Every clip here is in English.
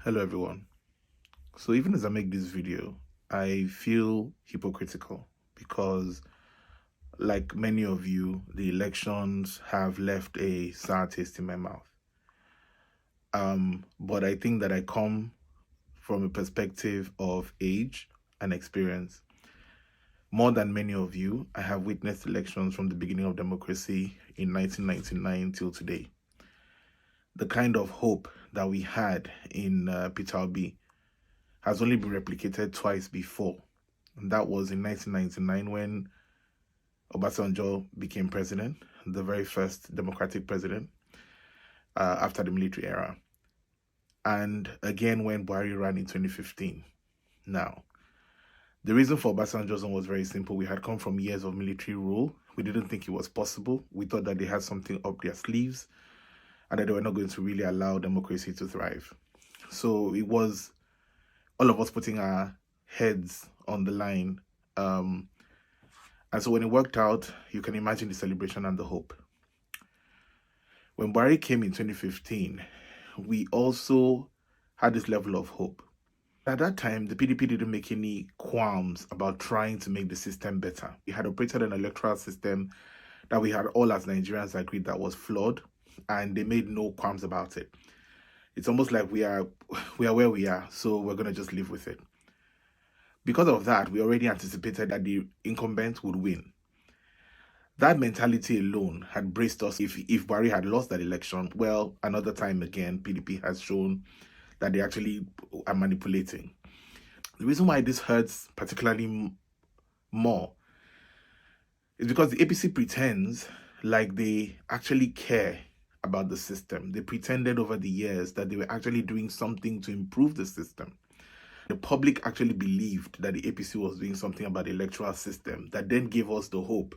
Hello everyone. So even as I make this video, I feel hypocritical because like many of you, the elections have left a sour taste in my mouth. But I think that I come from a perspective of age and experience. More than many of you, I have witnessed elections from the beginning of democracy in 1999 till today. The kind of hope that we had in Peter Obi has only been replicated twice before. And that was in 1999 when Obasanjo became president, the very first democratic president after the military era. And again when Buhari ran in 2015. Now, the reason for Obasanjo's one was very simple. We had come from years of military rule. We didn't think it was possible. We thought that they had something up their sleeves and that they were not going to really allow democracy to thrive. So it was all of us putting our heads on the line. And so when it worked out, you can imagine the celebration and the hope. When Buhari came in 2015, we also had this level of hope. At that time, the PDP didn't make any qualms about trying to make the system better. We had operated an electoral system that we had all as Nigerians agreed that was flawed, and they made no qualms about it. It's almost like we are where we are, so we're going to just live with it. Because of that, we already anticipated that the incumbent would win. That mentality alone had braced us. If Buhari had lost that election, well, another time again, PDP has shown that they actually are manipulating. The reason why this hurts particularly more is because the APC pretends like they actually care about the system. They pretended over the years that they were actually doing something to improve the system. The public actually believed that the APC was doing something about the electoral system that then gave us the hope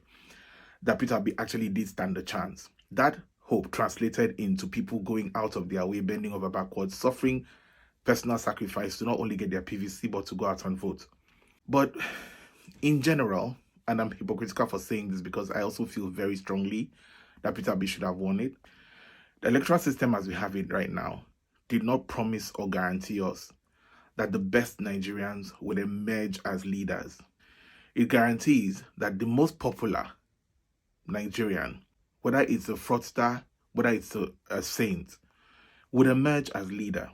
that Peter Obi actually did stand a chance. That hope translated into people going out of their way, bending over backwards, suffering personal sacrifice to not only get their PVC, but to go out and vote. But in general, and I'm hypocritical for saying this because I also feel very strongly that Peter Obi should have won it, the electoral system as we have it right now did not promise or guarantee us that the best Nigerians would emerge as leaders. It guarantees that the most popular Nigerian, whether it's a fraudster, whether it's a saint, would emerge as leader.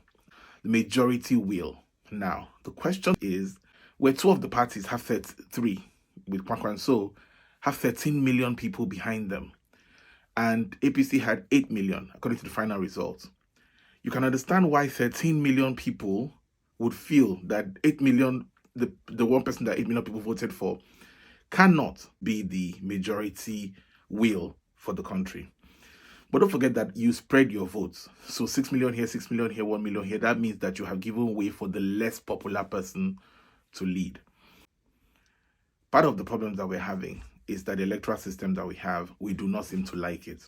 The majority will. Now, the question is, where two of the parties have 33, with Kwankwanso, have 13 million people behind them, and APC had 8 million, according to the final results. You can understand why 13 million people would feel that 8 million, the one person that 8 million people voted for, cannot be the majority will for the country. But don't forget that you spread your votes. So 6 million here, 6 million here, 1 million here. That means that you have given way for the less popular person to lead. Part of the problems that we're having is that the electoral system that we have, we do not seem to like it.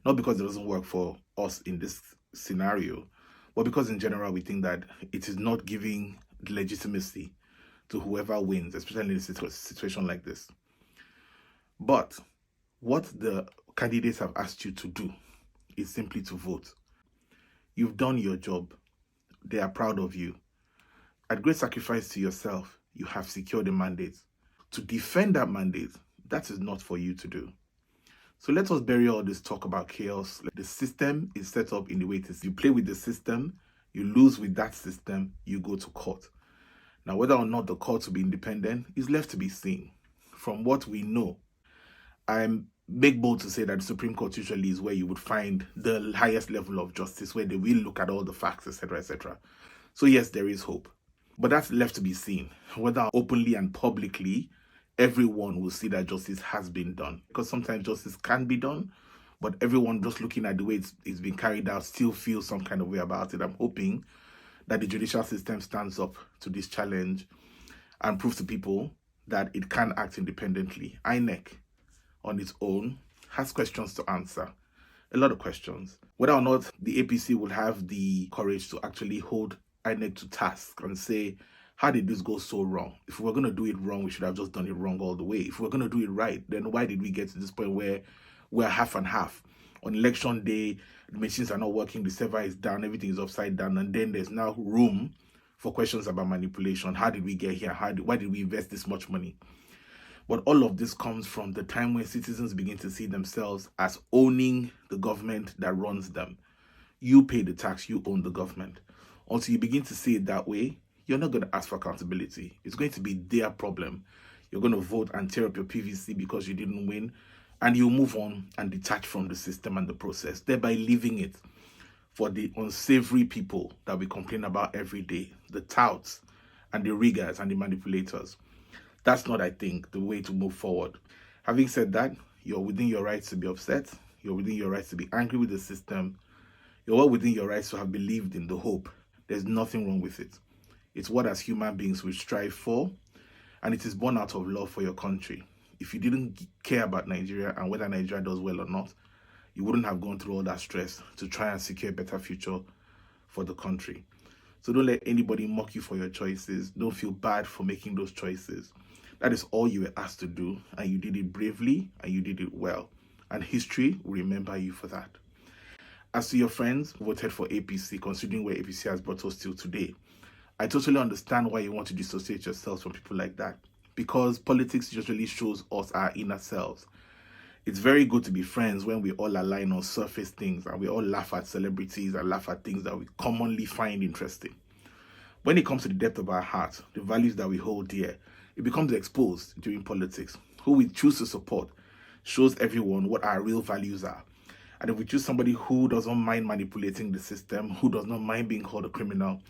Not because it doesn't work for us in this scenario, but because in general we think that it is not giving legitimacy to whoever wins, especially in a situation like this. But what the candidates have asked you to do is simply to vote. You've done your job. They are proud of you. At great sacrifice to yourself, you have secured a mandate. To defend that mandate, that is not for you to do. So let us bury all this talk about chaos. The system is set up in the way it is. You play with the system, you lose with that system, you go to court. Now, whether or not the court will be independent is left to be seen. From what we know, I'm make bold to say that the Supreme Court usually is where you would find the highest level of justice, where they will look at all the facts, etc., etc. So yes, there is hope. But that's left to be seen. Whether openly and publicly, everyone will see that justice has been done. Because sometimes justice can be done, but everyone just looking at the way it's been carried out still feels some kind of way about it. I'm hoping that the judicial system stands up to this challenge and proves to people that it can act independently. INEC, on its own, has questions to answer. A lot of questions. Whether or not the APC will have the courage to actually hold INEC to task and say, how did this go so wrong? If we were going to do it wrong, we should have just done it wrong all the way. If we were going to do it right, then why did we get to this point where we're half and half? On election day, the machines are not working, the server is down, everything is upside down, and then there's now room for questions about manipulation. How did we get here? Why did we invest this much money? But all of this comes from the time when citizens begin to see themselves as owning the government that runs them. You pay the tax, you own the government. Until you begin to see it that way, you're not going to ask for accountability. It's going to be their problem. You're going to vote and tear up your PVC because you didn't win, and you move on and detach from the system and the process, thereby leaving it for the unsavory people that we complain about every day, the touts and the riggers and the manipulators. That's not, I think, the way to move forward. Having said that, you're within your rights to be upset. You're within your rights to be angry with the system. You're well within your rights to have believed in the hope. There's nothing wrong with it. It's what as human beings we strive for, and it is born out of love for your country. If you didn't care about Nigeria and whether Nigeria does well or not, you wouldn't have gone through all that stress to try and secure a better future for the country. So don't let anybody mock you for your choices. Don't feel bad for making those choices. That is all you were asked to do, and you did it bravely and you did it well. And history will remember you for that. As to your friends who voted for APC, considering where APC has brought us till today, I totally understand why you want to dissociate yourselves from people like that, because politics usually shows us our inner selves. It's very good to be friends when we all align on surface things and we all laugh at celebrities and laugh at things that we commonly find interesting. When it comes to the depth of our heart, the values that we hold dear, it becomes exposed during politics. Who we choose to support shows everyone what our real values are. And if we choose somebody who doesn't mind manipulating the system, who does not mind being called a criminal,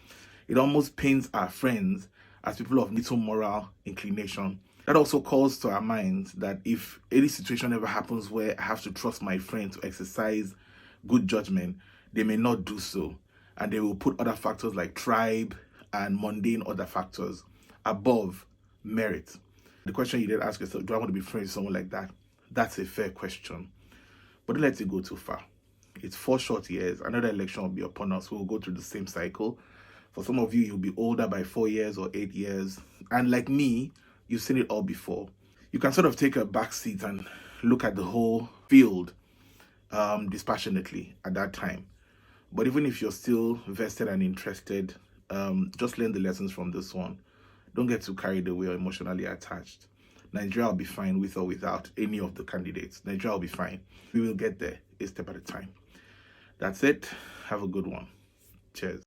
it almost paints our friends as people of little moral inclination. That also calls to our minds that if any situation ever happens where I have to trust my friend to exercise good judgment, they may not do so. And they will put other factors like tribe and mundane other factors above merit. The question you did ask yourself, do I want to be friends with someone like that? That's a fair question. But don't let it go too far. It's 4 short years. Another election will be upon us. We'll go through the same cycle. For some of you, you'll be older by 4 years or 8 years. And like me, you've seen it all before. You can sort of take a back seat and look at the whole field dispassionately at that time. But even if you're still vested and interested, just learn the lessons from this one. Don't get too carried away or emotionally attached. Nigeria will be fine with or without any of the candidates. Nigeria will be fine. We will get there a step at a time. That's it. Have a good one. Cheers.